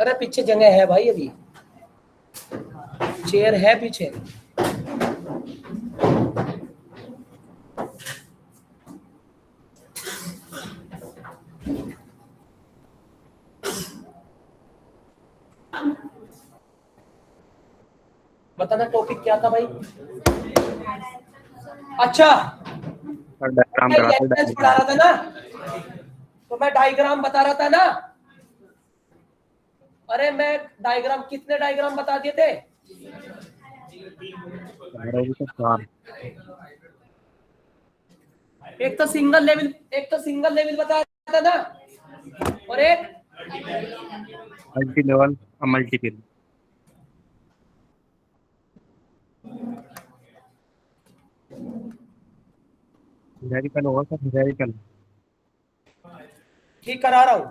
अरे पीछे जगह है भाई, अभी चेयर है पीछे। बताना टॉपिक क्या था भाई? अच्छा, डायग्राम मैं एलिमेंट्स पढ़ा रहा था ना, तो मैं डायग्राम बता रहा था ना। अरे मैं डायग्राम, कितने डायग्राम बता दिए थे? एक तो सिंगल लेवल बता रहा था ना, और एक मल्टी लेवल और मल्टीपल। न्यूमेरिकल होगा सर, न्यूमेरिकल। ठीक करा रहा हूं।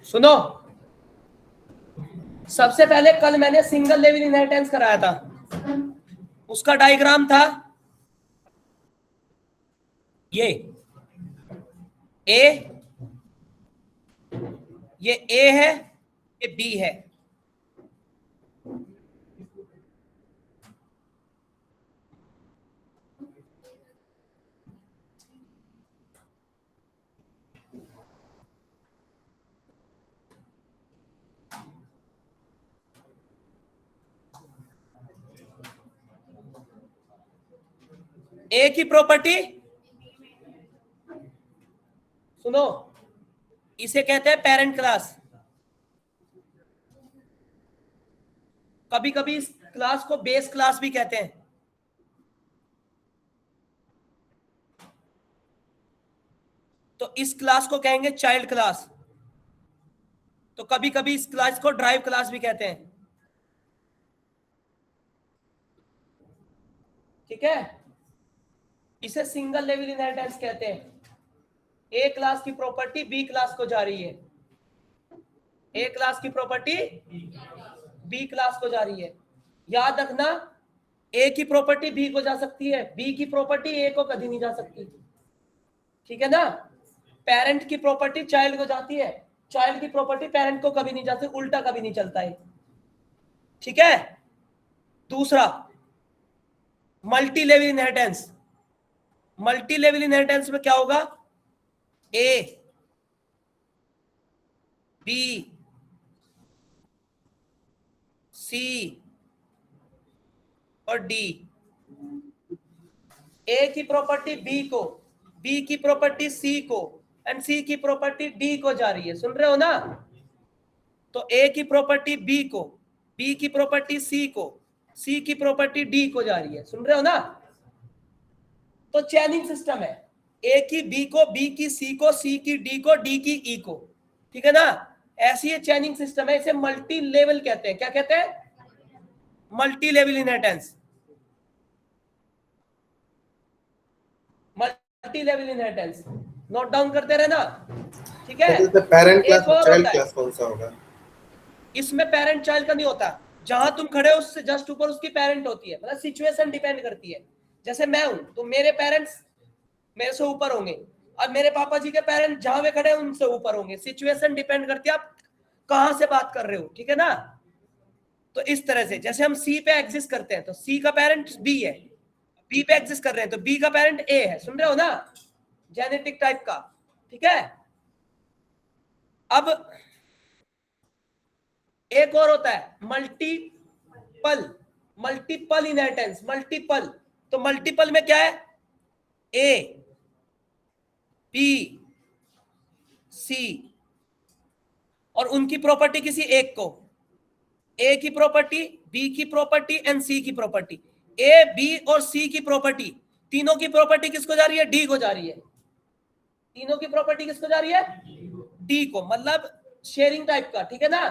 सुनो, सबसे पहले कल मैंने सिंगल लेवल इनहेरिटेंस कराया था, उसका डायग्राम था ये ए, ये ए है, ये बी है। ए की प्रॉपर्टी सुनो, इसे कहते हैं पेरेंट क्लास। कभी कभी इस क्लास को बेस क्लास भी कहते हैं। तो इस क्लास को कहेंगे चाइल्ड क्लास। तो कभी कभी इस क्लास को ड्राइव क्लास भी कहते हैं। ठीक है, इसे सिंगल लेवल इनहेरिटेंस कहते हैं। ए क्लास की प्रॉपर्टी बी क्लास को जा रही है, ए क्लास की प्रॉपर्टी बी क्लास को जा रही है। याद रखना, ए की प्रॉपर्टी बी को जा सकती है, बी की प्रॉपर्टी ए को कभी नहीं जा सकती। ठीक है ना? पेरेंट की प्रॉपर्टी चाइल्ड को जाती है, चाइल्ड की प्रॉपर्टी पेरेंट को कभी नहीं जाती, उल्टा कभी नहीं चलता है। ठीक है? दूसरा, multi level inheritance. Multi level inheritance में क्या होगा? ए बी, सी और डी। ए की प्रॉपर्टी बी को, बी की प्रॉपर्टी सी को एंड सी की प्रॉपर्टी डी को जा रही है। सुन रहे हो ना? तो ए की प्रॉपर्टी बी को, बी की प्रॉपर्टी सी को, सी की प्रॉपर्टी डी को जा रही है। सुन रहे हो ना? तो चैनिंग सिस्टम है, ए की बी को, बी की सी को, सी की डी को, डी की ई को। ठीक है ना? ऐसी ये चैनिंग सिस्टम है, इसे मल्टी लेवल कहते हैं। क्या कहते हैं? Multi level inheritance. Multi level inheritance note down करते रहना। ठीक है? पेरेंट क्लास एक और चाइल्ड होता है, क्लास कौन सा होगा? इसमें पेरेंट चाइल्ड का नहीं होता। जहां तुम खड़े हो उससे जस्ट ऊपर उसकी पेरेंट होती है। मतलब सिचुएशन डिपेंड करती है। जैसे मैं हूं तो मेरे पेरेंट्स मेरे से ऊपर होंगे, और मेरे पापा जी के पेरेंट्स जहां वे खड़े हैं उनसे ऊपर होंगे। सिचुएशन डिपेंड करती है आप कहां से बात कर रहे हो। ठीक है ना? तो इस तरह से जैसे हम सी पे एग्जिस्ट करते हैं तो सी का पेरेंट बी है, बी पे एग्जिस्ट कर रहे हैं तो बी का पेरेंट ए है। सुन रहे हो ना? जेनेटिक टाइप का। ठीक है? अब एक और होता है मल्टीपल, मल्टीपल इनहेरिटेंस। मल्टीपल, तो मल्टीपल में क्या है? ए, बी, सी और उनकी प्रॉपर्टी किसी एक को, ए की प्रॉपर्टी, बी की प्रॉपर्टी एंड सी की प्रॉपर्टी। ए, बी और सी की प्रॉपर्टी, तीनों की प्रॉपर्टी किसको जा रही है? डी को जा रही है। तीनों की प्रॉपर्टी किसको जा रही है? डी को। मतलब शेयरिंग टाइप का। ठीक है ना?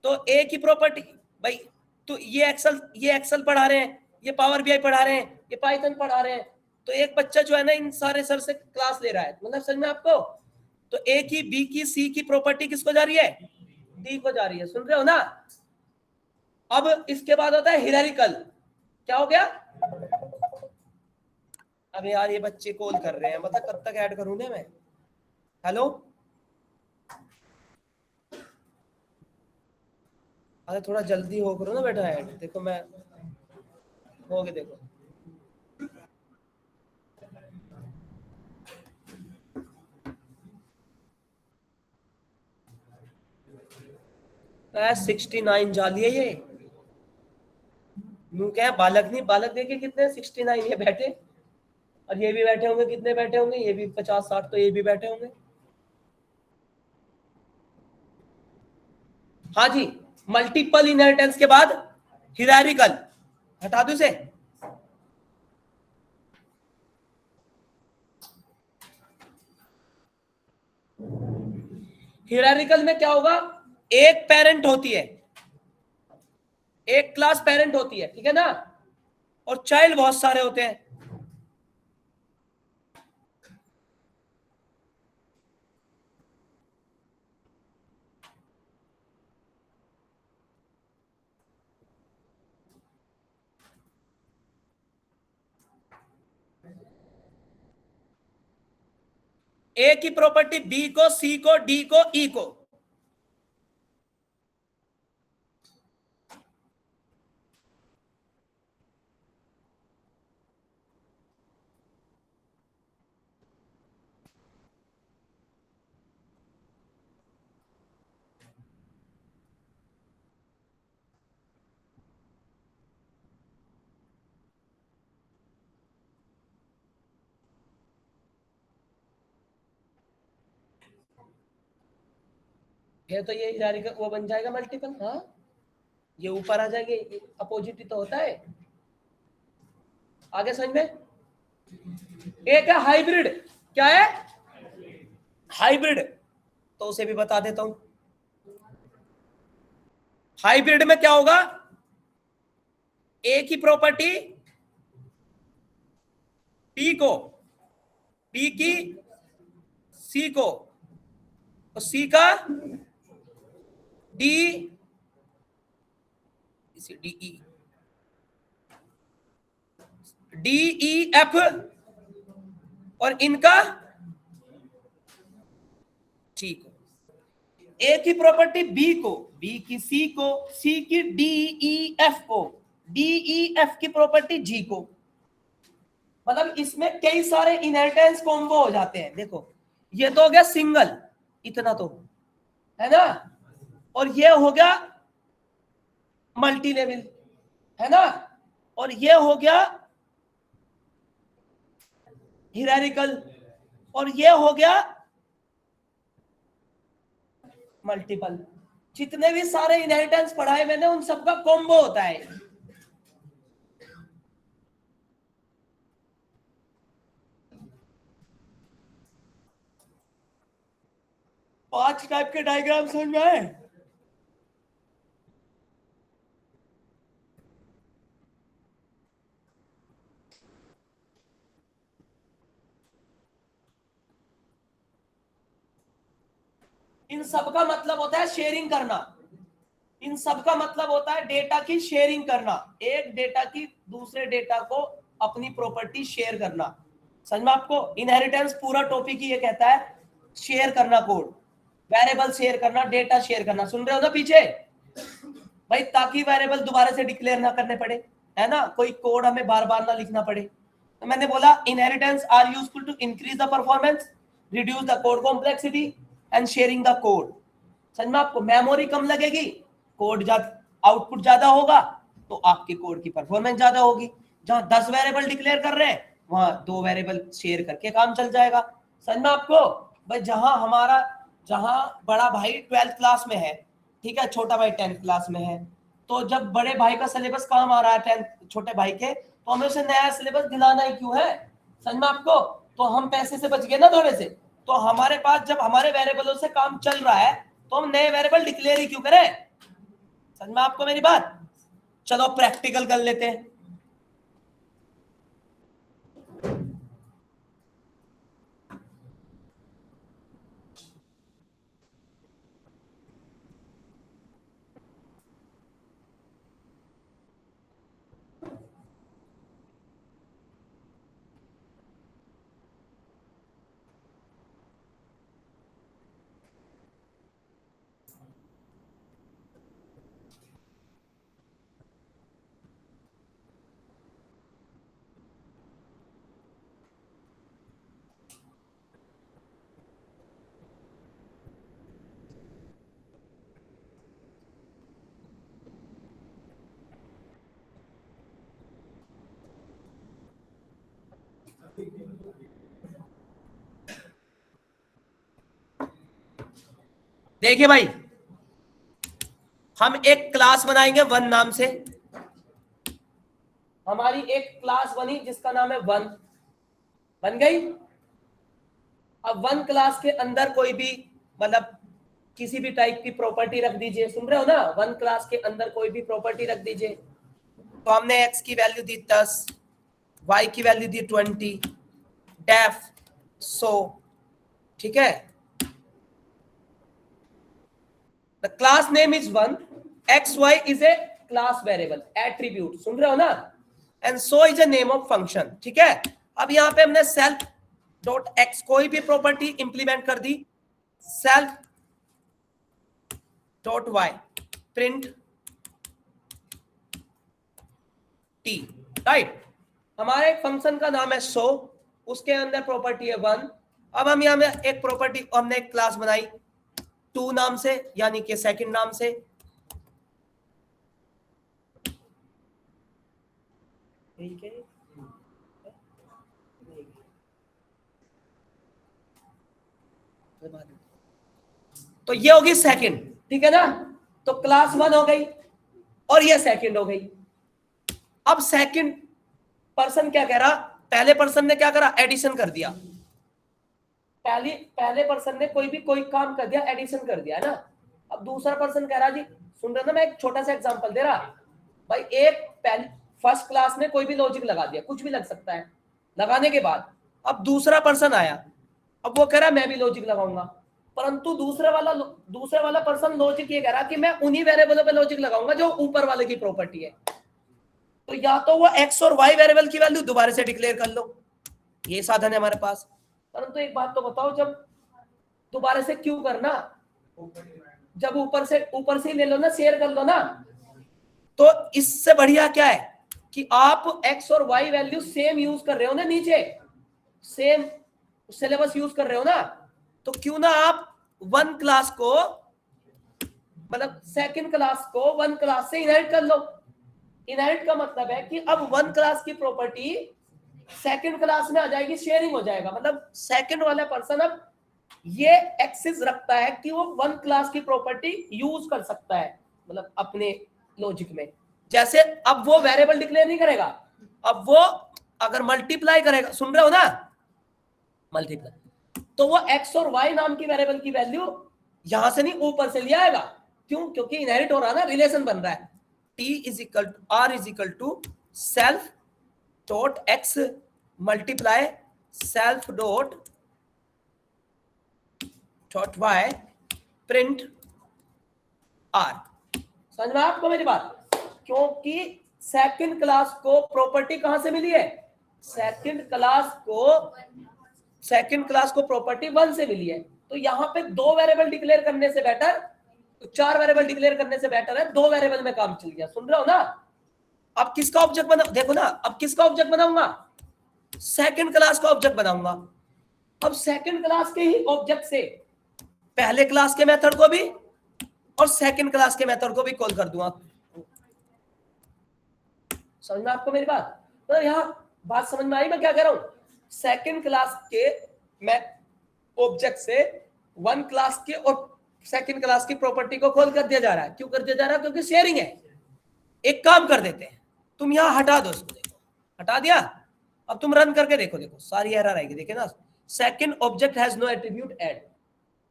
तो ए की प्रॉपर्टी, भाई तो ये एक्सेल पढ़ा रहे हैं, ये पावर बीआई पढ़ा रहे हैं, ये पाइथन पढ़ा रहे हैं, तो एक बच्चा जो है ना इन सारे सर से क्लास ले रहा है। मतलब समझ में आपको? तो ए की, बी की, सी की प्रॉपर्टी किसको जा रही है? डी को जा रही है। सुन रहे हो ना? अब इसके बाद होता है हिरारिकल। क्या हो गया? अब यार ये बच्चे कॉल कर रहे हैं, बता कब तक ऐड करूं मैं? हेलो, अरे थोड़ा जल्दी हो करो ना बेटा ऐड। देखो मैं हो गया, देखो तो 69 जाली है ये। यूं क्या है, बालक नहीं, बालक देखिए कितने 69 ये बैठे, और ये भी बैठे होंगे। कितने बैठे होंगे? ये भी 50-60, तो ये भी बैठे होंगे। हाँ जी, मल्टीपल इनहेरिटेंस के बाद हिरारिकल। हटा दो इसे। हिरारिकल में क्या होगा? एक पेरेंट होती है, एक क्लास पेरेंट होती है। ठीक है ना? और चाइल्ड बहुत सारे होते हैं। ए की प्रॉपर्टी बी को, सी को, डी को, ई को। ये तो ये हिरारिकल वो बन जाएगा मल्टीपल। हाँ, ये ऊपर आ जाएंगे, अपोजिट ही तो होता है। आगे समझ में? एक है हाइब्रिड। क्या है? हाइब्रिड। तो उसे भी बता देता हूं। हाइब्रिड में क्या होगा? ए की प्रॉपर्टी बी को, बी की सी को, और सी का D, D E, D E F, और इनका ठीक है। ए की प्रॉपर्टी बी को, बी की सी को, सी की डी ई एफ को, डी ई एफ की प्रॉपर्टी जी को। मतलब इसमें कई सारे इनहेरिटेंस कॉम्बो हो जाते हैं। देखो ये तो हो गया सिंगल, इतना तो है ना, और ये हो गया मल्टी लेवल, है ना, और ये हो गया हिरारिकल, और ये हो गया मल्टीपल। जितने भी सारे इनहेरिटेंस पढ़ाए मैंने उन सबका कॉम्बो होता है। 5 टाइप के डायग्राम समझ में आए? इन सब का मतलब होता है शेयरिंग करना, इन सब का मतलब होता है डेटा की शेयरिंग करना, एक डेटा की दूसरे डेटा को अपनी प्रॉपर्टी शेयर करना। समझ में आपको? इनहेरिटेंस पूरा टॉपिक ही ये कहता है शेयर करना, कोड वेरिएबल शेयर करना, डेटा शेयर करना। सुन रहे हो ना पीछे भाई, ताकि वेरिएबल दोबारा से डिक्लेयर ना करने पड़े, है ना, कोई कोड हमें बार बार ना लिखना पड़े। तो मैंने बोला inheritance are useful to increase the performance, reduce the code complexity and sharing the code. समझ में आपको? मेमोरी कम लगेगी, कोड आउटपुट ज्यादा होगा, तो आपके कोड की परफॉर्मेंस ज्यादा होगी। जहां 10 वेरिएबल डिक्लेयर कर रहे हैं वहां 2 वेरिएबल शेयर करके काम चल जाएगा। समझ में आपको भाई? जहां बड़ा भाई 12th क्लास में है, ठीक है, छोटा भाई 10th क्लास में है, तो जब बड़े भाई का सिलेबस काम आ रहा है 10th छोटे भाई के, तो हमें उसे नया सिलेबस दिलाना ही क्यों है? समझ में आपको? तो हम पैसे से बच गए ना थोड़े से। तो हमारे पास जब हमारे वेरिएबलों से काम चल रहा है तो हम नए वेरिएबल डिक्लेयर ही क्यों करें? समझ में आपको मेरी बात? चलो प्रैक्टिकल कर लेते हैं। देखिए भाई, हम एक क्लास बनाएंगे वन नाम से। हमारी एक क्लास बनी जिसका नाम है वन, बन गई। अब वन क्लास के अंदर कोई भी मतलब किसी भी टाइप की प्रॉपर्टी रख दीजिए। सुन रहे हो ना? वन क्लास के अंदर कोई भी प्रॉपर्टी रख दीजिए। तो हमने x की वैल्यू दी 10, y की वैल्यू दी 20, डेफ 100, ठीक है। The class name is one, xy is a class variable attribute, सुन रहे हो ना, and so is a name of function, ठीक है। अब यहाँ पे हमने self डॉट x कोई भी प्रॉपर्टी इंप्लीमेंट कर दी, self dot y print t, right. हमारे एक फंक्शन का नाम है शो, उसके अंदर प्रॉपर्टी है वन। अब हम यहाँ में एक प्रॉपर्टी, हमने एक क्लास बनाई टू नाम से, यानी कि सेकंड नाम से। ठीक है, तो ये होगी सेकंड, ठीक है ना। तो क्लास वन हो गई और ये सेकंड हो गई। अब सेकंड पर्सन क्या कह रहा? पहले पर्सन ने क्या करा? एडिशन कर दिया। पहले पर्सन ने कोई काम कर दिया, एडिशन कर दिया, है ना। अब दूसरा पर्सन कह रहा जी, सुन रहे ना, मैं एक छोटा सा एग्जांपल दे रहा भाई। एक फर्स्ट क्लास में कोई भी लॉजिक लगा दिया, कुछ भी लग सकता है। लगाने के बाद अब दूसरा पर्सन आया, अब वो कह रहा मैं भी लॉजिक लगाऊंगा, परंतु दूसरे वाला पर्सन लॉजिक ये कह रहा कि मैं उन्हीं वेरिएबलों पे लॉजिक लगाऊंगा जो ऊपर वाले की प्रॉपर्टी है। तो या तो वो x और y वेरिएबल की वैल्यू दोबारा से डिक्लेयर कर लो, ये साधन है हमारे पास। परंतु एक बात तो बताओ, जब दोबारा से क्यों करना? जब ऊपर से ले लो ना, शेयर कर लो ना। तो इससे बढ़िया क्या है कि आप x और y वैल्यू सेम यूज कर रहे हो ना, नीचे सेम सिलेबस यूज कर रहे हो ना, तो क्यों ना आप वन क्लास को मतलब सेकंड क्लास को वन क्लास से इनहेरिट कर लो। इनहेरिट का मतलब है कि अब वन क्लास की प्रॉपर्टी सेकंड क्लास में आ जाएगी, शेयरिंग हो जाएगा। मतलब सेकंड वाला पर्सन अब ये एक्सेस रखता है कि वो वन क्लास की प्रॉपर्टी यूज कर सकता है, मतलब अपने लॉजिक में। जैसे अब वो वेरिएबल डिक्लेयर नहीं करेगा, अब वो अगर मल्टीप्लाई करेगा, सुन रहे हो ना, मल्टीप्लाई, तो वो एक्स और वाई नाम की वेरिएबल की वैल्यू यहां से नहीं ऊपर से ले आएगा। क्यों? क्योंकि इनहेरिट हो रहा है ना, रिलेशन बन रहा है। T is equal to R is equal to self dot X multiply self dot Y print R. समझ में आपको मेरी बात? क्योंकि सेकंड क्लास को प्रॉपर्टी कहां से मिली है? सेकंड क्लास को प्रॉपर्टी वन से मिली है। तो यहां पे दो वेरिएबल डिक्लेयर करने से बेटर, चार वेरिएबल डिक्लेयर करने से बेटर है दो वेरिएबल में काम चल गया। सुन रहे हो ना? अब किसका ऑब्जेक्ट बना, देखो ना, अब किसका ऑब्जेक्ट बनाऊंगा? सेकंड क्लास का ऑब्जेक्ट बनाऊंगा। अब सेकंड क्लास के ही ऑब्जेक्ट से पहले क्लास के मेथड को भी और सेकंड क्लास के मेथड को भी कॉल कर दूंगा। समझ में आपको मेरी बात? तो यहां बात समझ में आई मैं क्या कह रहा हूं? सेकंड क्लास के मैं ऑब्जेक्ट से वन क्लास के और सेकंड क्लास की प्रॉपर्टी को कॉल कर दिया जा रहा है। क्यों कर दिया जा रहा है? क्योंकि शेयरिंग है। एक काम कर देते हैं, तुम यहां हटा दो इसको, देखो हटा दिया। अब तुम रन करके देखो, देखो सारी एरर आएगी। देखे ना, second object has no attribute add.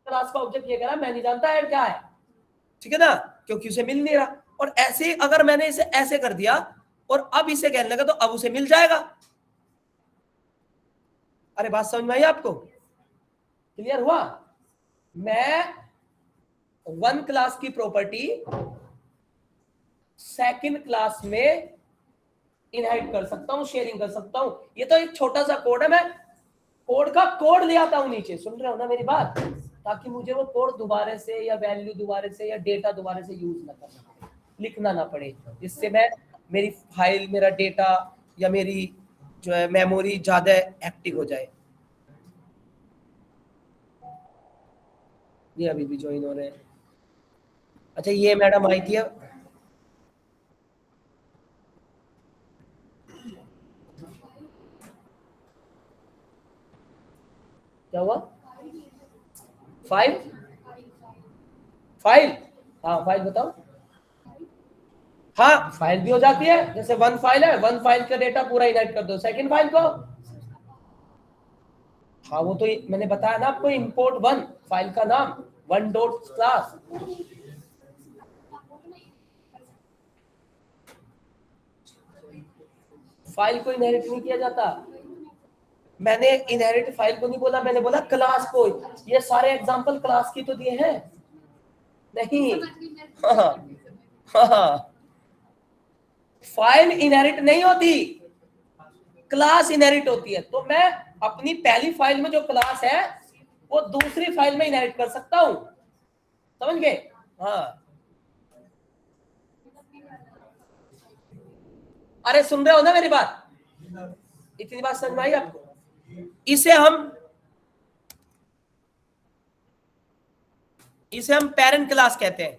Class का ऑब्जेक्ट ये कह रहा है मैं नहीं जानता ऐड क्या है, ठीक है ना, क्योंकि उसे मिल नहीं रहा। और ऐसे अगर मैंने इसे ऐसे कर दिया और अब इसे कहने लगा तो अब उसे मिल जाएगा। अरे बात समझ में आई आपको? क्लियर हुआ? मैं वन क्लास की प्रॉपर्टी सेकंड क्लास में इनहेरिट कर सकता हूं, शेयरिंग कर सकता हूं। ये तो एक छोटा सा कोड है, मैं कोड का कोड ले आता हूं नीचे। सुन रहे हो ना मेरी बात? ताकि मुझे वो कोड दोबारा से या वैल्यू दोबारा से या डेटा दोबारा से यूज ना करना पड़े, लिखना ना पड़े, जिससे मैं मेरी फाइल, मेरा डेटा या मेरी जो है मेमोरी ज्यादा एक्टिव हो जाए। ये अभी भी ज्वाइन हो रहे हैं। अच्छा, ये मैडम आई थी अब। क्या हुआ? फाइल हाँ फाइल बताओ। हाँ फाइल भी हो जाती है। जैसे वन फाइल है, वन फाइल का डेटा पूरा इनहेरिट कर दो सेकंड फाइल को। हाँ वो तो मैंने बताया ना आपको, इंपोर्ट वन, फाइल का नाम वन डॉट क्लास। फाइल को इनहेरिट नहीं किया जाता। मैंने इनहेरिट फाइल को नहीं बोला, मैंने बोला क्लास को। ये सारे एग्जांपल क्लास की तो दिए हैं नहीं। हाँ फाइल इनहेरिट नहीं होती, क्लास इनहेरिट होती है। तो मैं अपनी पहली फाइल में जो क्लास है वो दूसरी फाइल में इनहेरिट कर सकता हूं। समझ गए? हाँ अरे सुन रहे हो ना मेरी बात? इतनी बात समझ में आई आपको? इसे हम पेरेंट क्लास कहते हैं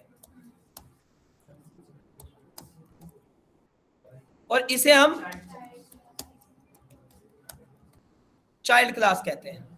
और इसे हम चाइल्ड क्लास कहते हैं।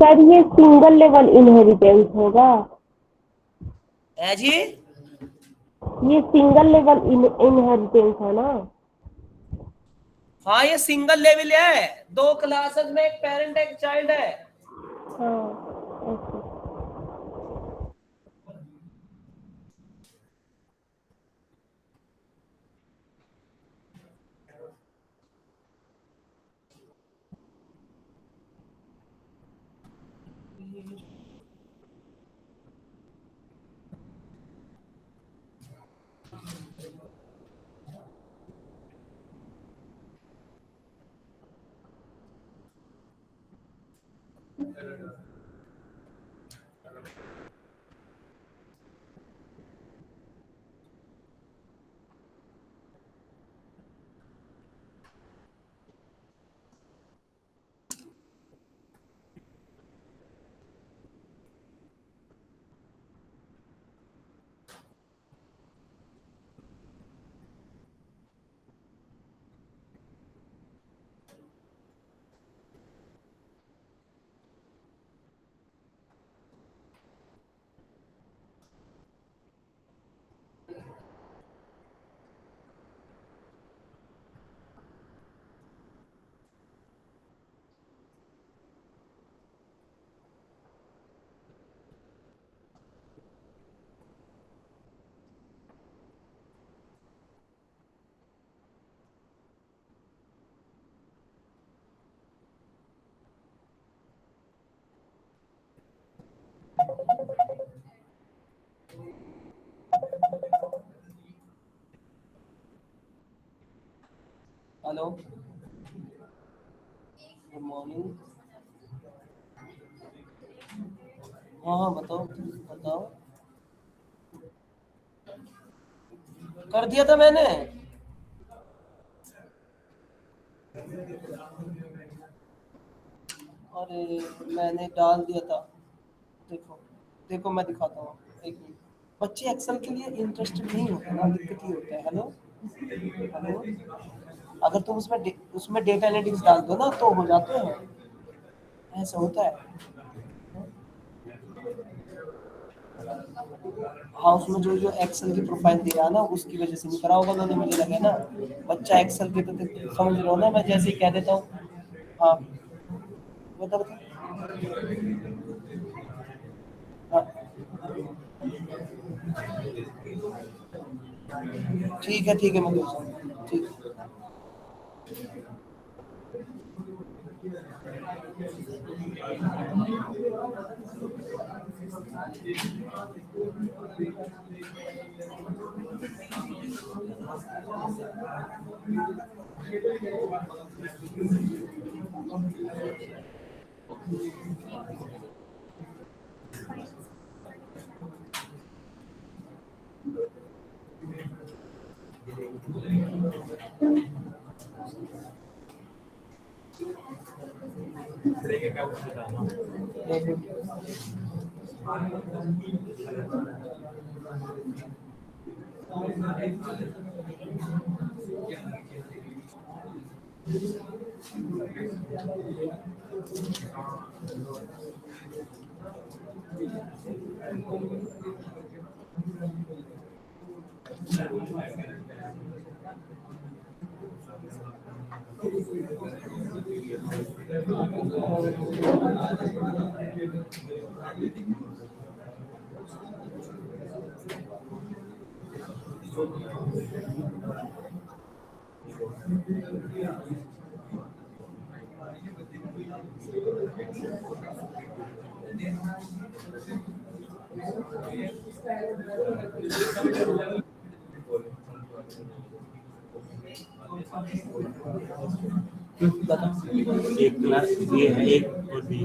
सर ये सिंगल लेवल इनहेरिटेंस होगा? है जी? ये सिंगल लेवल इनहेरिटेंस है ना? हाँ, ये सिंगल लेवल है, 2 क्लासेस में एक पेरेंट एक चाइल्ड है। हाँ, ओके। Hello, good morning. हाँ, बताओ बताओ। कर दिया था मैंने। अरे, मैंने डाल दिया था। देखो देखो, मैं दिखाता हूँ, एक मिनट। बच्चे एक्सेल के लिए इंटरेस्टेड नहीं होते ना, दिक्कत ही होता है। हेलो हेलो, अगर तुम उसमें डेटा एनालिटिक्स डाल दो ना तो हो जाते हैं, ऐसा होता है। हाँ, उसमें जो जो एक्सेल की प्रोफाइल दे रहा है ना, उसकी वजह से नहीं करा होगा उन्होंने, मुझे लगा ना। बच्चा एक्सेल के तो समझ रहे हो ना, मैं जैसे ही कह देता हूँ। हाँ, बता बता। हाँ, ठीक है, मैं भेज रहा हूँ, ठीक है। एक क्लास ये है, एक और बी,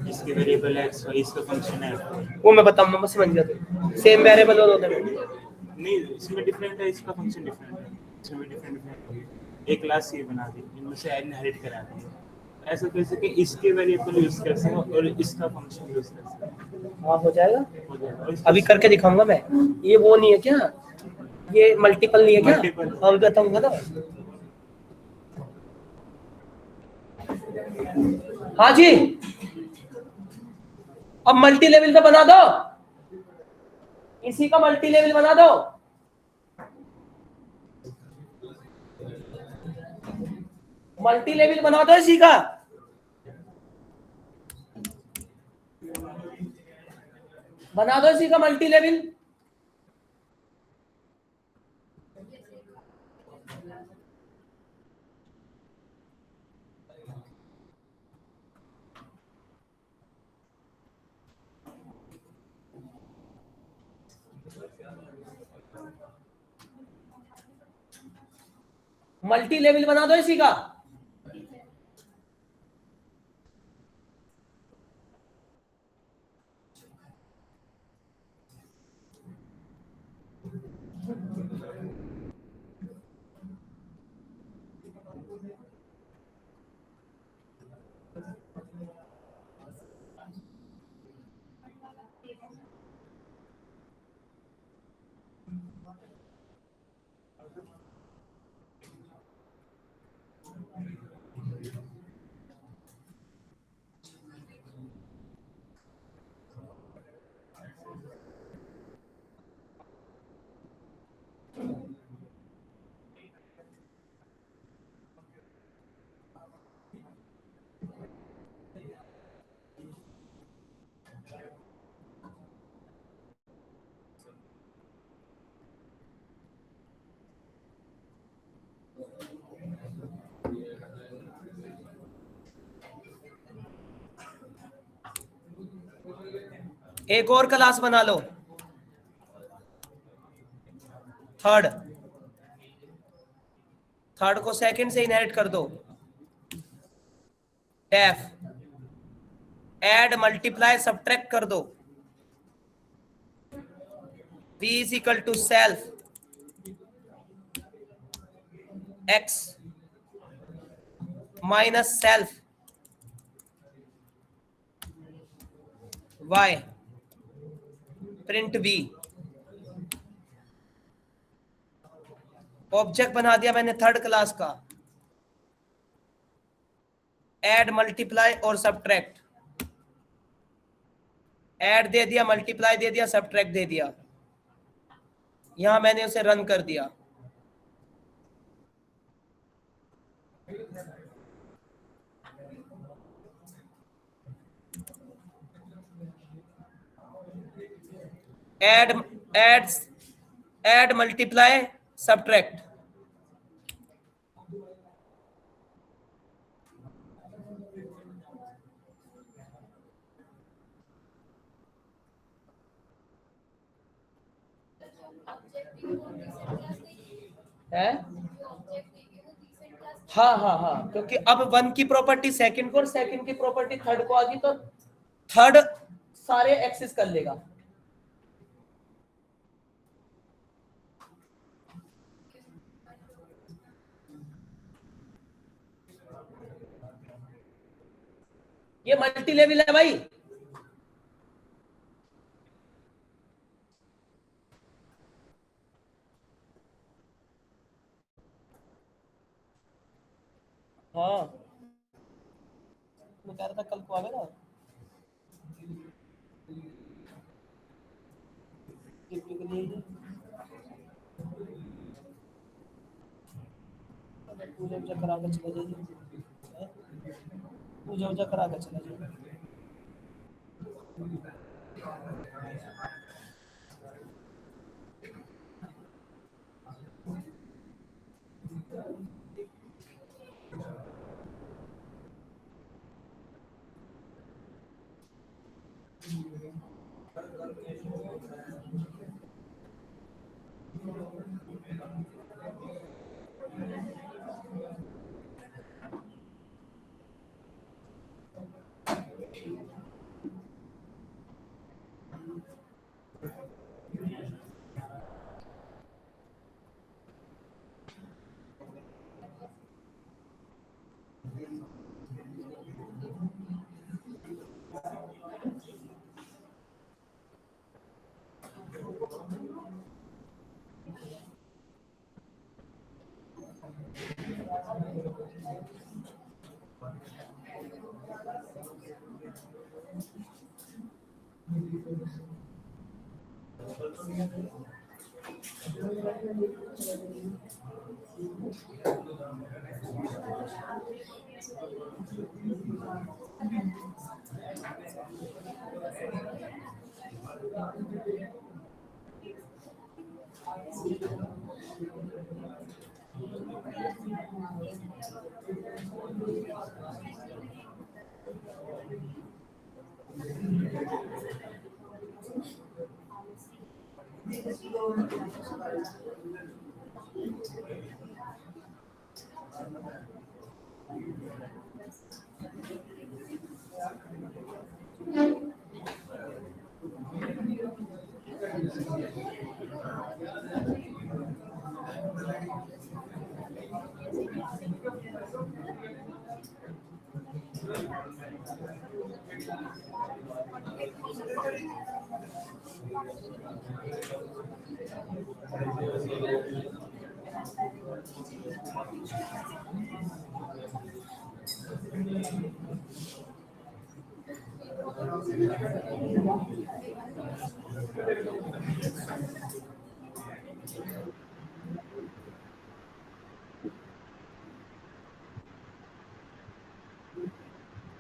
इसके वेरिएबल है एक्स वाई, इसका फंक्शन है। वो मैं बताऊंगा, मैं समझ गया। तो सेम वेरिएबल होते हैं नहीं, इसमें डिफरेंट है, इसका फंक्शन डिफरेंट है, इसमें डिफरेंट एक क्लास ये बना दी, इनमें से इनहेरिट करा दी। ऐसा कर सके इसके वेरिएबल यूज कर सकते और इसका फंक्शन यूज कर सकते। हाँ, हो जाएगा। और अभी करके दिखाऊंगा मैं। ये वो नहीं है क्या, ये मल्टीपल नहीं है क्या? Multiple। अभी बताऊंगा ना। हाँ जी, अब मल्टी लेवल तो बना दो, इसी का मल्टी लेवल बना दो। मल्टी लेवल बना दो इसी का। बना दो इसी का मल्टी लेवल। मल्टी लेवल बना दो इसी का। एक और क्लास बना लो, थर्ड को सेकंड से इनहेरिट कर दो। डेफ ऐड मल्टीप्लाई सब्ट्रैक्ट कर दो। v is equal to self x minus self y print v। Object बना दिया मैंने थर्ड क्लास का। ऐड मल्टीप्लाई और सब्ट्रैक्ट। ऐड दे दिया, मल्टीप्लाई दे दिया, सब्ट्रैक्ट दे दिया। यहां मैंने उसे रन कर दिया। Add multiply subtract. है हाँ हाँ हाँ, क्योंकि अब 1 की प्रॉपर्टी सेकंड को और सेकंड की प्रॉपर्टी थर्ड को आ गई, तो थर्ड सारे एक्सेस कर लेगा। ये मल्टी लेवल है भाई। हाँ मैं कह रहा था कल को आवेगा। पूजा वूजा करा कर चला जाइए, पूजा वूजा करा कर चला जाइए।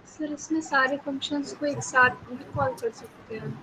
सर इसमें सारे फंक्शंस को एक साथ भी कॉल कर सकते हैं।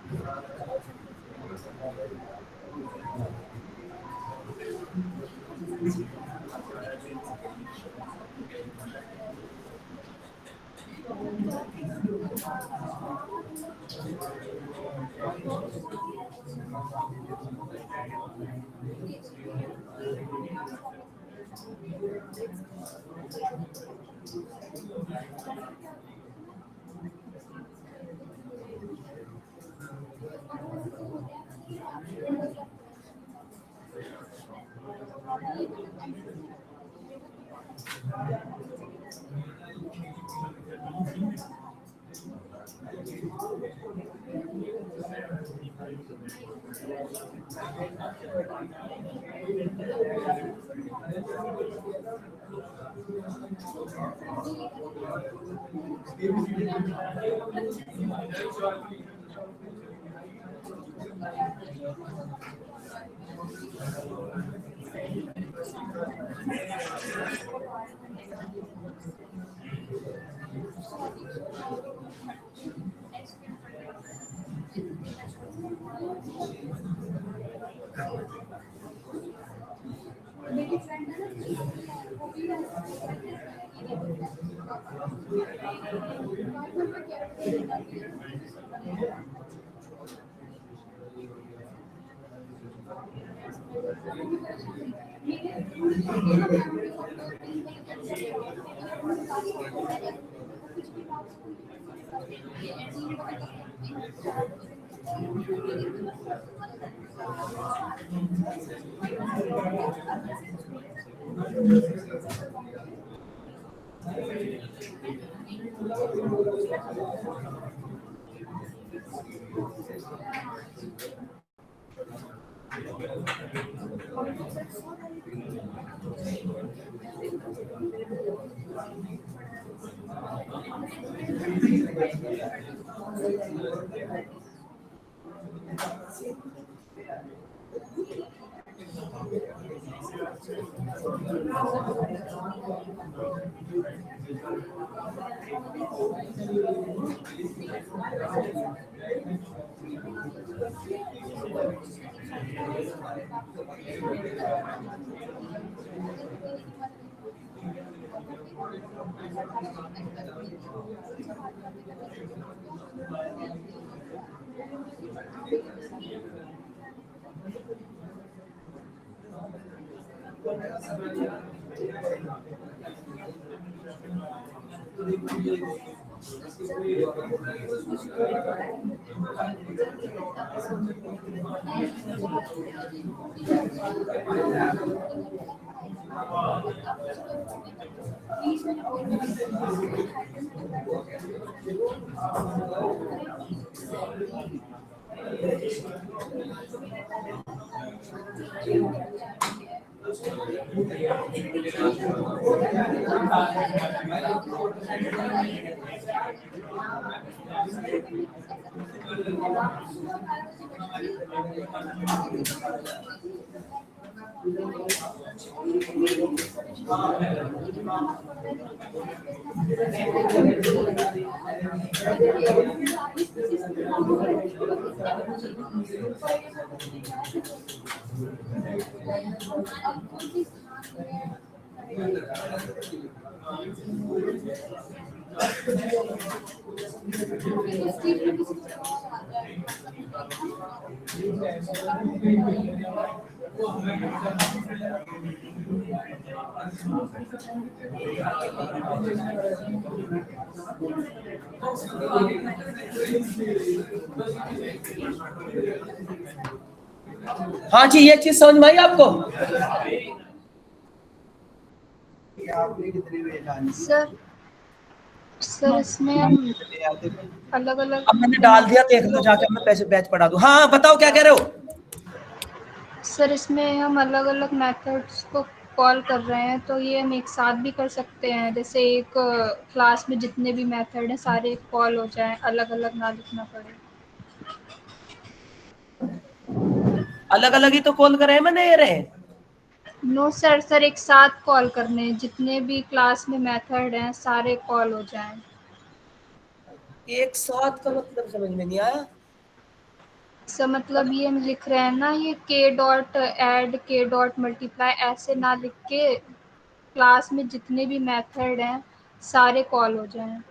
हाँ जी, ये चीज समझ में आई आपको? सर सर इसमें हम अलग अलग अब मैंने डाल दिया, देख लो जाकर, मैं पैसे बैच पढ़ा दूं। हाँ बताओ क्या कह रहे हो? सर इसमें हम अलग अलग मेथड्स को कॉल कर रहे हैं, तो ये हम एक साथ भी कर सकते हैं, जैसे एक क्लास में जितने भी मेथड हैं सारे कॉल हो जाएं, अलग अलग ना लिखना पड़े। अलग अलग ही तो कॉल करे मैंने, ये रहे। नो सर, सर एक साथ कॉल करने हैं, जितने भी क्लास में मेथड हैं सारे कॉल हो जाएं। एक साथ का मतलब समझ में नहीं आया। सर मतलब ये हम लिख रहे हैं ना, ये के डॉट ऐड, के डॉट मल्टीप्लाई, ऐसे ना लिख के क्लास में जितने भी मेथड हैं सारे कॉल हो जाएं।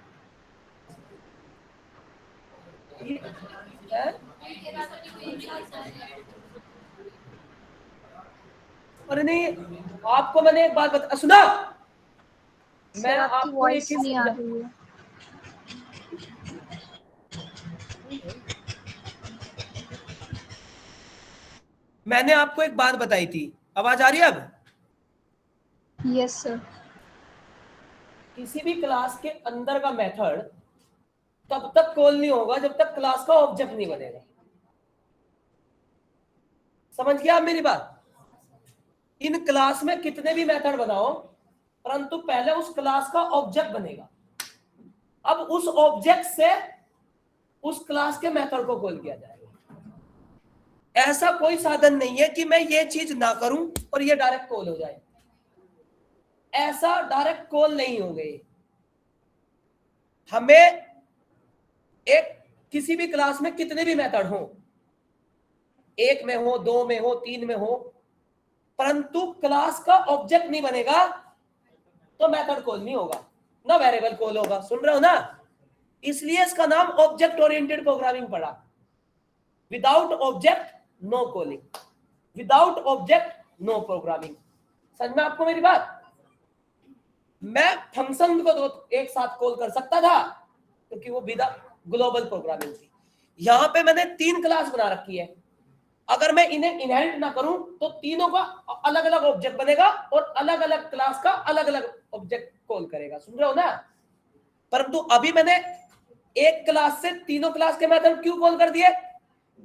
अरे नहीं, आपको मैंने एक बात बता, सुना, मैं सर आपकी आपको एक वॉइस चीज नहीं आ रही है। मैंने आपको एक बात बताई थी, आवाज आ रही है अब? Yes sir. किसी भी क्लास के अंदर का मेथड तब तक कॉल नहीं होगा जब तक क्लास का ऑब्जेक्ट नहीं बनेगा। समझ गया आप मेरी बात? इन क्लास में कितने भी मेथड बनाओ, परंतु पहले उस क्लास का ऑब्जेक्ट बनेगा। अब उस ऑब्जेक्ट से उस क्लास के मेथड को कॉल किया जाएगा। ऐसा कोई साधन नहीं है कि मैं ये चीज ना करूं और ये डायरेक्ट कॉल हो जाए। ऐसा डायरेक्ट कॉल नहीं हो गई। हमें एक किसी भी क्लास में कितने भी मेथड हो, एक में हो, दो में हो, तीन में हो, परंतु क्लास का ऑब्जेक्ट नहीं बनेगा तो मेथड कॉल नहीं होगा, ना वेरिएबल कॉल होगा। सुन रहे हो ना? इसलिए इसका नाम ऑब्जेक्ट ओरिएंटेड प्रोग्रामिंग पड़ा। Without object no calling, without object no programming. समझ में आपको मेरी बात? मैं फंक्शन को तो एक साथ कॉल कर सकता था क्योंकि वो विदा ग्लोबल प्रोग्रामिंग थी। यहां पे मैंने तीन क्लास बना रखी है, अगर मैं इन्हें इनहेरिट ना करूं तो तीनों का अलग अलग ऑब्जेक्ट बनेगा और अलग अलग क्लास का अलग अलग ऑब्जेक्ट कॉल करेगा। सुन रहे हो ना? परंतु अभी मैंने एक क्लास से तीनों क्लास के मेथड क्यों कॉल कर दिए?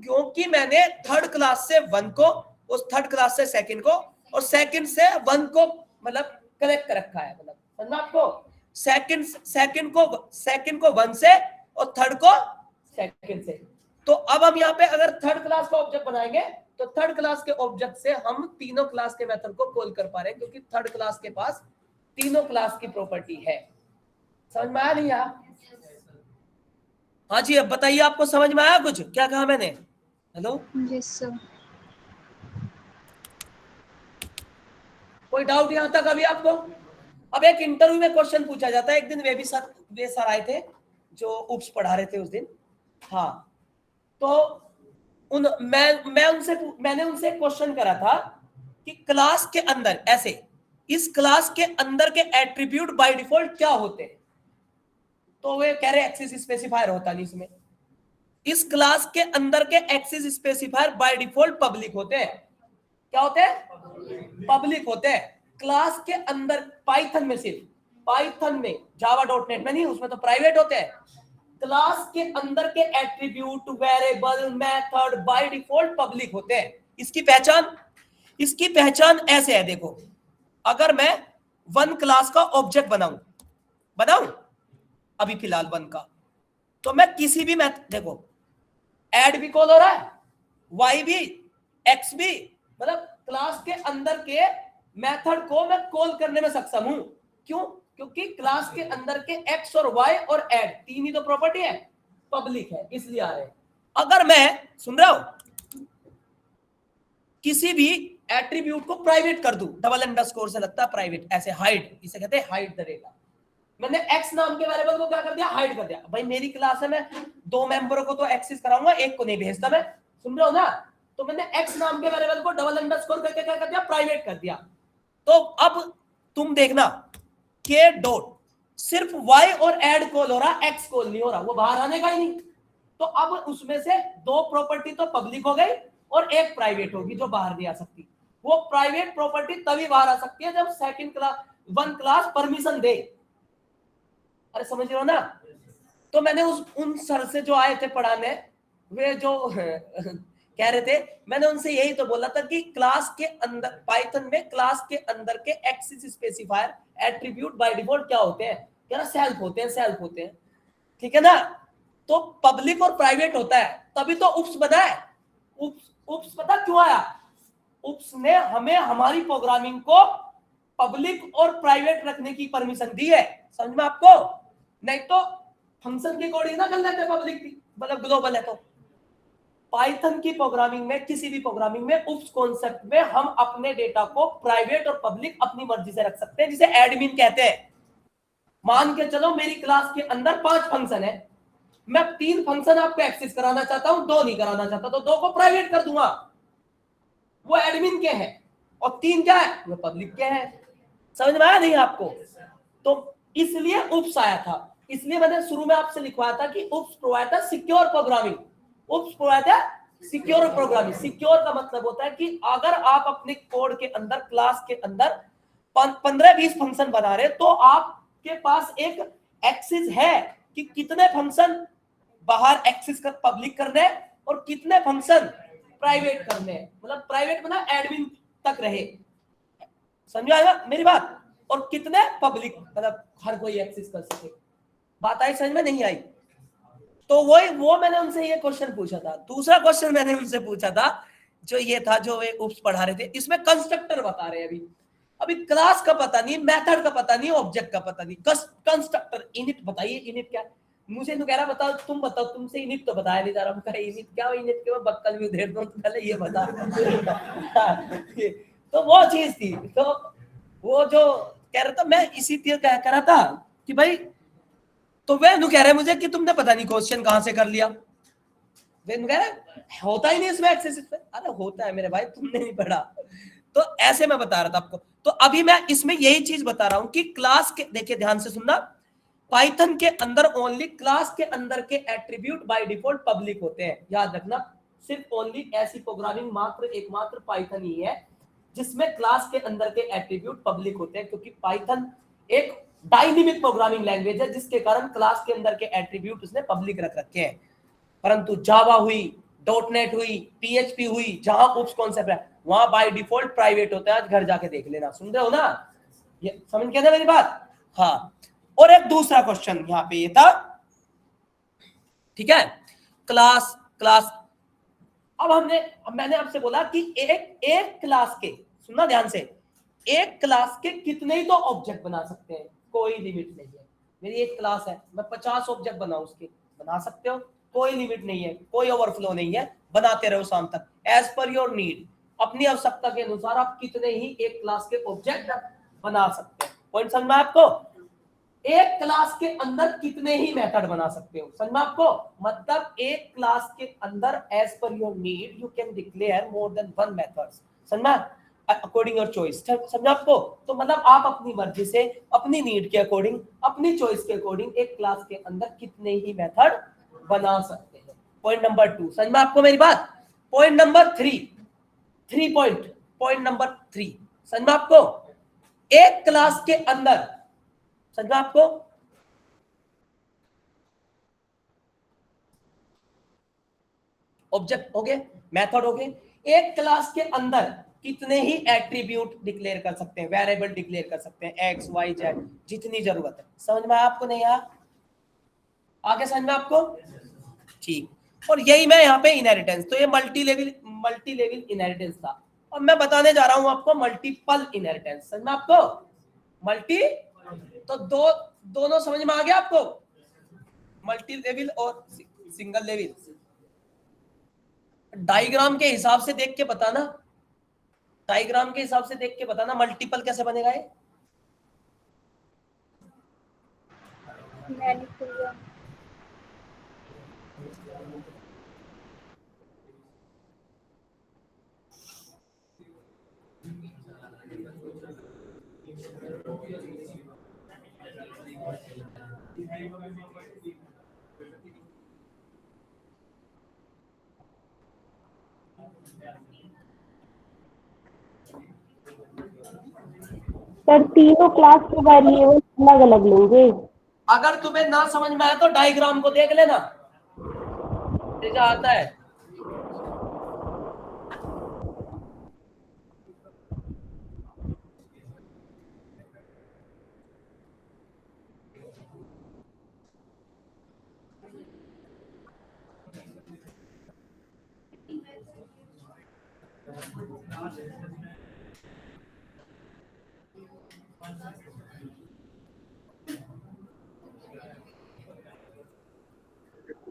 क्योंकि मैंने थर्ड क्लास से वन को, उस थर्ड क्लास से सेकंड को, और सेकंड से वन को मतलब कनेक्ट कर रखा है। मतलब समझना आपको? सेकंड को वन से और थर्ड को सेकंड से। तो अब हम यहाँ पे अगर थर्ड क्लास का ऑब्जेक्ट बनाएंगे तो थर्ड क्लास के ऑब्जेक्ट से हम तीनों क्लास के मेथड को कॉल कर पा रहे हैं, क्योंकि थर्ड क्लास के पास तीनों क्लास की प्रॉपर्टी है। समझ में आया नहीं आया? हाँ जी, अब बताइए, आपको समझ में आया कुछ? क्या कहा मैंने? Hello, yes sir. कोई डाउट यहां तक अभी आपको? अब एक इंटरव्यू में क्वेश्चन पूछा जाता है। एक दिन वे सर आए थे जो उप्स पढ़ा रहे थे उस दिन। हाँ, तो मैंने उनसे क्वेश्चन करा था कि क्लास के अंदर ऐसे, इस क्लास के अंदर के एट्रीब्यूट बाय डिफॉल्ट क्या होते हैं? तो वे कह रहे एक्सेस स्पेसिफायर होता नहीं इसमें। इस क्लास के अंदर के access specifier by default public होते हैं। क्या होते हैं? पब्लिक होते हैं। क्लास के अंदर पाइथन में, सिर्फ पाइथन में, जावा .NET में नहीं, उसमें तो प्राइवेट होते हैं। क्लास के अंदर के attribute, variable, method by default public होते हैं। इसकी पहचान ऐसे है, देखो, अगर मैं वन क्लास का ऑब्जेक्ट बनाऊं अभी फिलहाल वन का, तो मैं किसी भी देखो, ऐड भी कॉल हो रहा है, वाई भी, एक्स भी, मतलब क्लास के अंदर के मेथड को मैं कॉल करने में सक्षम हूं। क्यों? क्योंकि क्लास के अंदर के एक्स और वाई और ऐड तीन ही तो प्रॉपर्टी है, पब्लिक है, इसलिए आ रहे हैं। अगर मैं, सुन रहे हो, किसी भी एट्रीब्यूट को प्राइवेट कर दूं, डबल अंडरस्कोर से लगता है प्राइवेट, ऐसे हाइड, इसे कहते हैं हाइड द डेटा। मैंने एक्स नाम के वेरिएबल को क्या कर दिया, हाइड कर दिया। भाई मेरी क्लास है, मैं दो मेंबरों को तो एक्सेस कराऊंगा, एक को नहीं भेजता मैं, सुन रहे हो ना। तो मैंने एक्स नाम के वेरिएबल को डबल अंडरस्कोर करके क्या कर दिया, प्राइवेट कर दिया। तो अब तुम देखना के डॉट सिर्फ वाई और ऐड कॉल हो रहा, एक्स कॉल नहीं हो रहा, वो बाहर आने का ही नहीं। तो अब उसमें से दो प्रॉपर्टी तो पब्लिक हो गई और एक प्राइवेट होगी जो बाहर नहीं आ सकती। वो प्राइवेट प्रॉपर्टी तभी बाहर आ सकती है जब second class one class permission दे। अरे समझ रहे हो ना। तो मैंने उन सर से जो आए थे पढ़ाने, वे जो कह रहे थे, मैंने उनसे यही तो बोला था कि क्लास के अंदर, पाइथन में क्लास के अंदर के access specifier attribute by default क्या होते हैं, क्या ना सेल्फ होते हैं, सेल्फ होते हैं, ठीक है ना। तो पब्लिक और प्राइवेट होता है, तभी तो उप्स बना है। उप्स पता क्यों आया? उप्स ने हमें हमारी प्रोग्रामिंग को पब्लिक और प्राइवेट रखने की परमिशन दी है, समझ में आपको? नहीं तो फंक्शन की कोडिंग ना कर लेते पब्लिक की, मतलब ग्लोबल है। तो पाइथन की प्रोग्रामिंग में, किसी भी प्रोग्रामिंग में, उप्स कॉन्सेप्ट में हम अपने डेटा को प्राइवेट और पब्लिक अपनी मर्जी से रख सकते हैं, जिसे एडमिन कहते हैं। मान के चलो मेरी क्लास के अंदर 5 फंक्शन है, मैं 3 फंक्शन आपको एक्सेस कराना चाहता हूं, 2 नहीं कराना चाहता, तो 2 को प्राइवेट कर दूंगा, वो एडमिन के हैं, और 3 क्या है, वो पब्लिक के हैं। समझ में आया नहीं आपको? तो इसलिए उप्स आया था। इसलिए मैंने शुरू में आपसे लिखवाया था कि उप्स प्रोवाइड था सिक्योर प्रोग्रामिंग। उप्स प्रोवाइड है सिक्योर प्रोग्रामिंग। सिक्योर का मतलब होता है कि अगर आप अपने कोड के अंदर, क्लास के अंदर 15-20 फंक्शन बना रहे, तो आपके पास एक एक्सेस है कि कितने फंक्शन बाहर एक्सेस कर पब्लिक करने और कितने फंक्शन प्राइवेट करने, मतलब प्राइवेट बना एडमिन तक रहे, समझ आएगा मेरी बात, और कितने पब्लिक, मतलब हर कोई एक्सेस कर सके। बात आई समझ में? नहीं आई? तो वो मैंने उनसे ये क्वेश्चन पूछा था। दूसरा क्वेश्चन मैंने उनसे पूछा था जो ये था, जो वे उप्स पढ़ा रहे थे, इसमें कंस्ट्रक्टर बता रहे हैं। अभी क्लास का पता नहीं, मेथड का पता नहीं, ऑब्जेक्ट का पता नहीं, कंस्ट्रक्टर, इनिट बताइए, इनिट क्या? मुझे तो कह रहा बताओ, तुम बताओ, तुमसे इनिट तो बताया नहीं जा रहा। मैं इनिट क्या, इनिट के मैं बक्कल भी उधेड़ दूं, तो पहले ये बता। तो वो चीज थी। तो वो जो कह रहा था, मैं इसी तरह कह रहा था कि भाई, तो वे कह रहे मुझे कि तुमने पता नहीं क्वेश्चन कहां से कर लिया। वे कह रहे होता ही नहीं इसमें एक्सेस पे। अरे होता है मेरे भाई, तुमने नहीं पढ़ा। तो ऐसे मैं बता रहा था आपको। तो अभी मैं इसमें यही चीज बता रहा हूं कि क्लास के, देखिए ध्यान से सुनना, पाइथन के अंदर ओनली क्लास के अंदर के एट्रीब्यूट बाय डिफॉल्ट पब्लिक होते हैं, याद रखना। सिर्फ ओनली ऐसी प्रोग्रामिंग मात्र एकमात्र पाइथन ही है जिसमें क्लास के अंदर के एट्रीब्यूट पब्लिक होते हैं, क्योंकि पाइथन एक डायनेमिक प्रोग्रामिंग लैंग्वेज है, जिसके कारण क्लास के अंदर के एट्रीब्यूट उसने पब्लिक रख रखे हैं। परंतु जावा हुई, डॉटनेट हुई, पीएचपी हुई, जहां उप्स कॉन्सेप्ट है, वहां बाय डिफॉल्ट प्राइवेट होता है। आज घर जाके देख लेना, सुन रहे हो ना? ये समझ गए ना मेरी बात? हाँ। और एक दूसरा क्वेश्चन यहाँ पे ये था, ठीक है, क्लास। अब मैंने आपसे बोला कि एक क्लास के, सुनना ध्यान से, एक क्लास के कितने ही तो ऑब्जेक्ट बना सकते हैं, कोई लिमिट नहीं है। मेरी एक क्लास है, मैं 50 ऑब्जेक्ट बनाऊं उसके, बना सकते हो, कोई लिमिट नहीं है, कोई ओवरफ्लो नहीं है, बनाते रहो शाम तक, एज पर योर नीड, अपनी आवश्यकता के अनुसार आप कितने ही एक क्लास के ऑब्जेक्ट बना सकते हैं। पॉइंट समझ में आपको? एक क्लास के अंदर कितने ही मेथड बना सकते हो, समझ में आपको? मतलब एक क्लास के अंदर as per your need you can declare more than 1 methods, समझ में? अकॉर्डिंग योर चॉइस, समझ आपको? तो मतलब आप अपनी मर्जी से, अपनी नीड के अकॉर्डिंग, अपनी चॉइस के अकॉर्डिंग एक क्लास के अंदर कितने ही मेथड बना सकते हैं। पॉइंट नंबर 2, समझ में आपको मेरी बात? पॉइंट नंबर 3 पॉइंट नंबर 3 समझ में आपको? एक क्लास के अंदर, समझ में आपको? ऑब्जेक्ट हो गए, मेथड हो गए, एक क्लास के अंदर कितने ही एट्रीब्यूट डिक्लेयर कर सकते हैं, वेरिएबल डिक्लेयर कर सकते हैं, एक्स वाई जेड, जितनी जरूरत है। समझ में आपको? नहीं आया? आगे समझ में आपको? ठीक। और यही मैं यहाँ पे इनहेरिटेंस, तो ये मल्टी लेवल इनहेरिटेंस था। और मैं बताने जा रहा हूं आपको मल्टीपल इनहेरिटेंस। समझ में आपको? मल्टी तो दोनों समझ में आ गया आपको? मल्टी लेवल और सिंगल लेवल। डायग्राम के हिसाब से देख के बताना, डायग्राम के हिसाब से देख के बताना मल्टीपल कैसे बनेगा ये। मैंने किया। सर तीनों क्लास के वेरिएबल अलग अलग लेंगे। अगर तुम्हें ना समझ में आया तो डायग्राम को देख लेना, क्या आता है।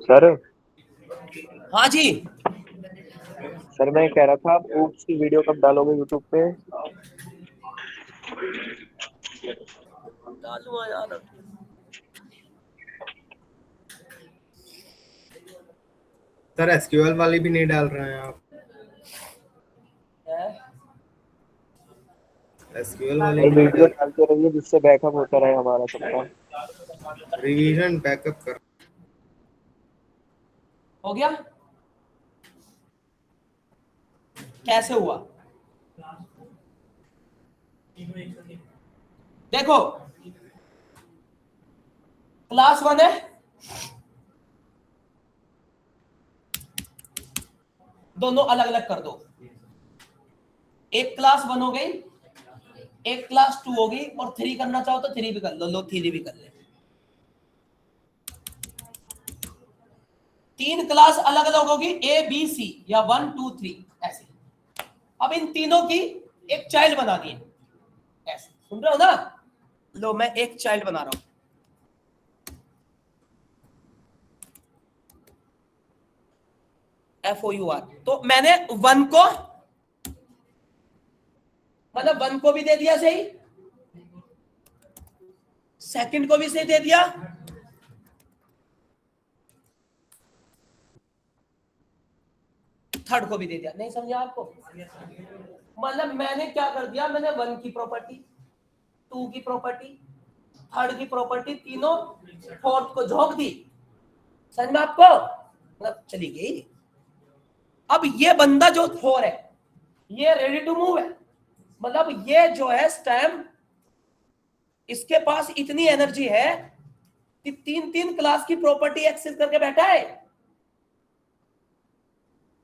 सर हाँ जी, सर मैं कह रहा था आप oops की वीडियो कब डालोगे यूट्यूब पे? डालूंगा यार। सर एसक्यूएल वाली भी नहीं डाल रहे हैं आप? एसक्यूएल वाली भी नहीं वीडियो डाल। डालते रहिए जिससे बैकअप होता रहे हमारा सबका। रिवीजन बैकअप कर। हो गया? कैसे हुआ देखो, क्लास 1 है, दोनों अलग अलग कर दो। एक क्लास 1 हो गई, एक क्लास 2 होगी, और 3 करना चाहो तो 3 भी कर लो 3 भी कर ले। 3 क्लास अलग अलग होगी, ए बी सी या 1 2 3 ऐसे। अब इन तीनों की एक चाइल्ड बना दिए ऐसे, सुन रहे हो ना? लो मैं एक चाइल्ड बना रहा हूं, FOUR। तो मैंने 1 को, मतलब 1 को भी दे दिया सही, सेकंड को भी सही दे दिया, थर्ड को भी दे दिया। नहीं समझा आपको? मतलब मैंने क्या कर दिया, मैंने 1 की प्रॉपर्टी, 2 की प्रॉपर्टी, थर्ड की प्रॉपर्टी, तीनों फोर्थ को झोंक दी। समझ में आपको? मतलब चली गई। अब ये बंदा जो 4 है, ये रेडी टू मूव है। मतलब ये जो है स्टैम, इसके पास इतनी एनर्जी है कि 3 क्लास की प्रॉपर्टी एक्सेस करके बैठा है।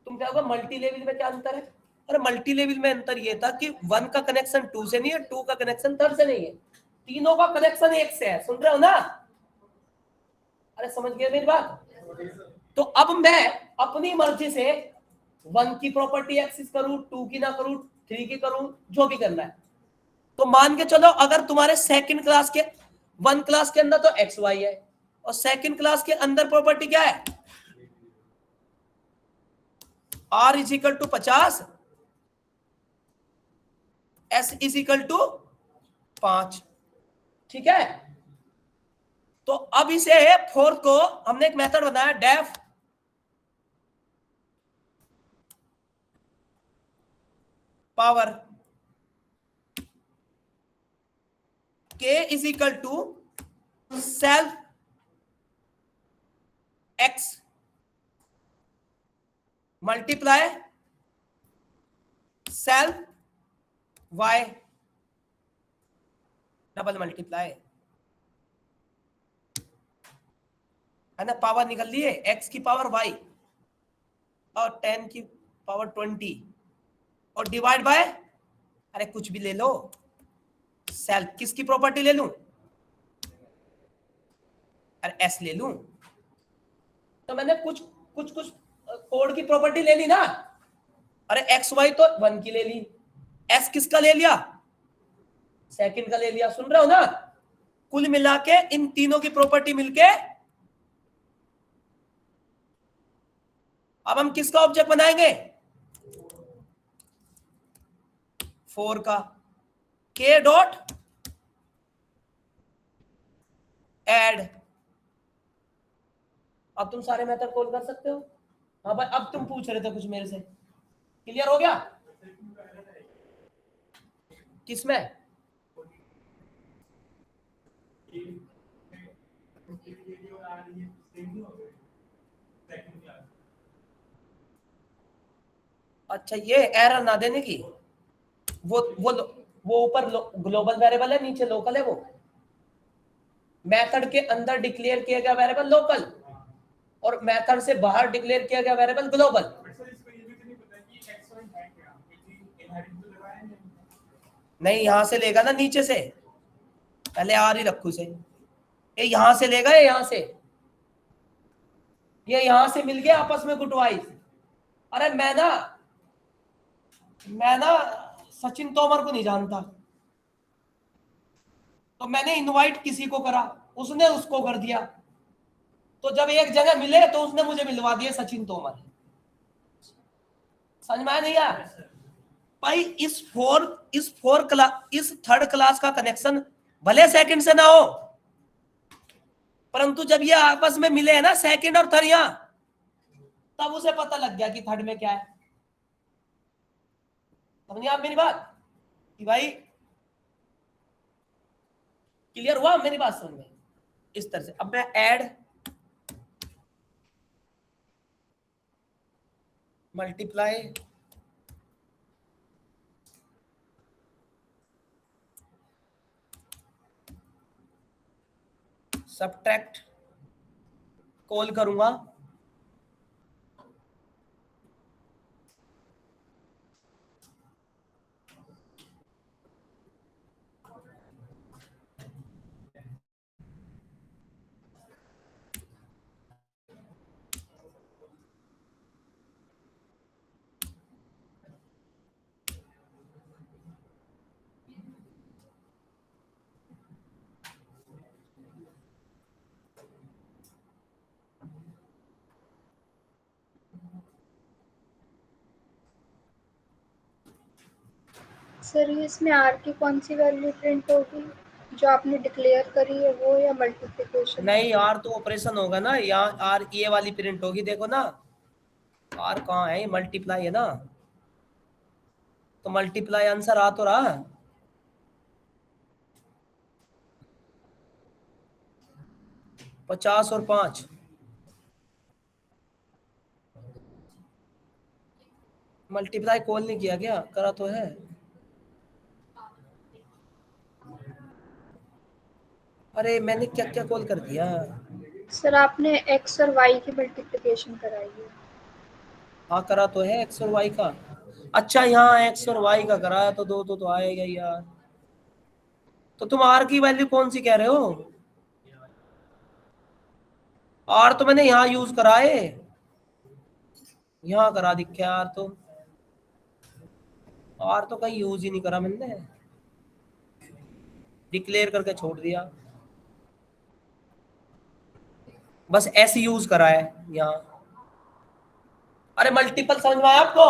तुम क्या होगा, मल्टी लेवल में क्या अंतर है? अरे मल्टी लेवल में अंतर ये था कि 1 का कनेक्शन 2 से नहीं है, 2 का कनेक्शन 3 से नहीं है, तीनों का कनेक्शन 1 से है। सुन रहे हो ना? अरे समझ गए मेरी बात? तो अब मैं अपनी मर्जी से 1 की प्रॉपर्टी एक्सेस करूं, 2 की ना करूं, 3 की करूं, जो भी करना है। तो मान के चलो अगर तुम्हारे सेकंड क्लास के 1 क्लास के अंदर तो एक्स वाई है, और सेकंड क्लास के अंदर प्रॉपर्टी क्या है? R is equal to 50, S is equal to 5। ठीक है? तो अब इसे फोर्थ को हमने एक मेथड बनाया, def power K is equal to self X multiply self Y double multiply, है ना? पावर निकल लिए, x की पावर y और 10 की पावर 20, और डिवाइड बाय, अरे कुछ भी ले लो, सेल्फ किसकी प्रॉपर्टी ले लूं? अरे s ले लूं। तो मैंने कुछ कोड की प्रॉपर्टी ले ली ना, अरे एक्स वाई तो 1 की ले ली, एक्स किसका ले लिया, सेकंड का ले लिया। सुन रहे हो ना, कुल मिला के इन तीनों की प्रॉपर्टी मिलके अब हम किसका ऑब्जेक्ट बनाएंगे, 4 का। के डॉट एड। अब तुम सारे मेथड कॉल कर सकते हो। हाँ भाई, अब तुम पूछ रहे थे कुछ मेरे से, क्लियर हो गया किसमें? अच्छा, ये एरर ना देने की, वो ऊपर ग्लोबल वेरिएबल है, नीचे लोकल है। वो मेथड के अंदर डिक्लेयर किया गया वेरिएबल लोकल और मेथड से बाहर डिक्लेयर किया गया वेरिएबल ग्लोबल। नहीं, यहां से लेगा ना, नीचे से। पहले आर ही रखू से, ये यहां से लेगा, ये यहां से, ये यहां से मिल गया आपस में गुटवाइज। अरे मैं ना सचिन तोमर को नहीं जानता, तो मैंने इनवाइट किसी को करा, उसने उसको कर दिया, तो जब एक जगह मिले तो उसने मुझे मिलवा दिया सचिन तोमर। समझ में आया नहीं आया भाई? इस थर्ड क्लास का कनेक्शन भले सेकंड से ना हो, परंतु जब ये आपस में मिले हैं ना, सेकंड और थर्ड, यहां तब उसे पता लग गया कि थर्ड में क्या है। समझिए आप मेरी बात कि भाई क्लियर हुआ मेरी बात? समझ में इस तरह से। अब मैं ऐड मल्टीप्लाई सबट्रैक्ट कॉल करूंगा, सर ये इसमें आर की कौन सी वैल्यू प्रिंट होगी, जो आपने डिक्लेयर करी है वो, या मल्टीप्लिकेशन? नहीं आर तो ऑपरेशन होगा ना, यहाँ आर ये वाली प्रिंट होगी। देखो ना, आर कहाँ है, मल्टीप्लाई है ना, तो मल्टीप्लाई आंसर आ तो रहा। पचास और 5, मल्टीप्लाई कॉल नहीं किया क्या? करा तो है। अरे मैंने क्या क्या कॉल कर दिया। सर आपने एक्स और वाई की मल्टीप्लिकेशन कराई है। हाँ करा तो है, एक्स और वाई का। अच्छा, यहाँ एक्स और वाई का कराया तो दो तो आएगा यार। तो तुम आर की वैल्यू कौन सी कह रहे हो? आर तो मैंने यहाँ यूज करा है, यहाँ करा दिखे आर तो। आर तो कहीं यूज ही नहीं करा मैंने, डिक्लेयर करके छोड़ दिया, बस ऐसे यूज करा है यहाँ। अरे मल्टीपल समझ में आया आपको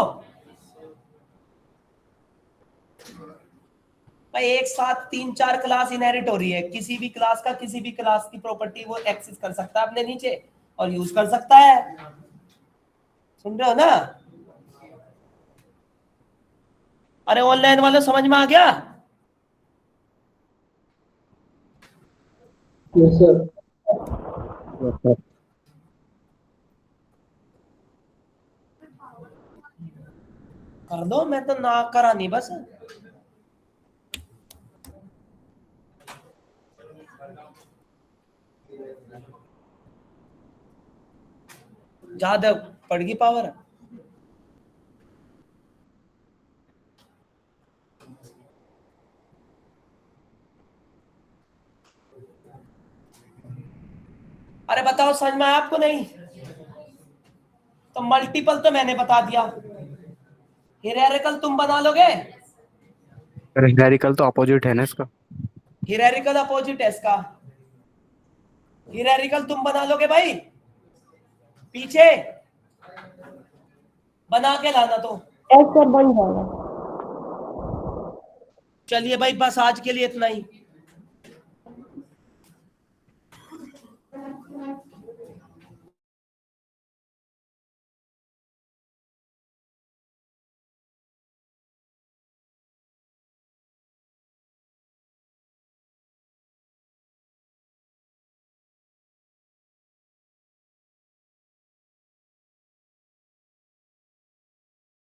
भाई? एक साथ 3-4 क्लास इनहेरिट हो रही है, किसी भी क्लास का किसी भी क्लास की प्रॉपर्टी वो एक्सेस कर सकता है अपने नीचे और यूज कर सकता है। सुन रहे हो ना? अरे ऑनलाइन वाले समझ में आ गया? Yes sir. कर दो, मैं तो ना करा नहीं, बस ज्यादा पड़गी पावर। अरे बताओ, समझ में आया आपको? नहीं तो मल्टीपल तो मैंने बता दिया, हिरारिकल तुम बना लोगे? हिरारिकल तो अपोजिट है ना इसका। हिरारिकल अपोजिट है इसका। हिरारिकल तुम बना लोगे भाई? पीछे बना के लाना तो। यस सर, बन जाएगा। चलिए भाई, बस आज के लिए इतना ही।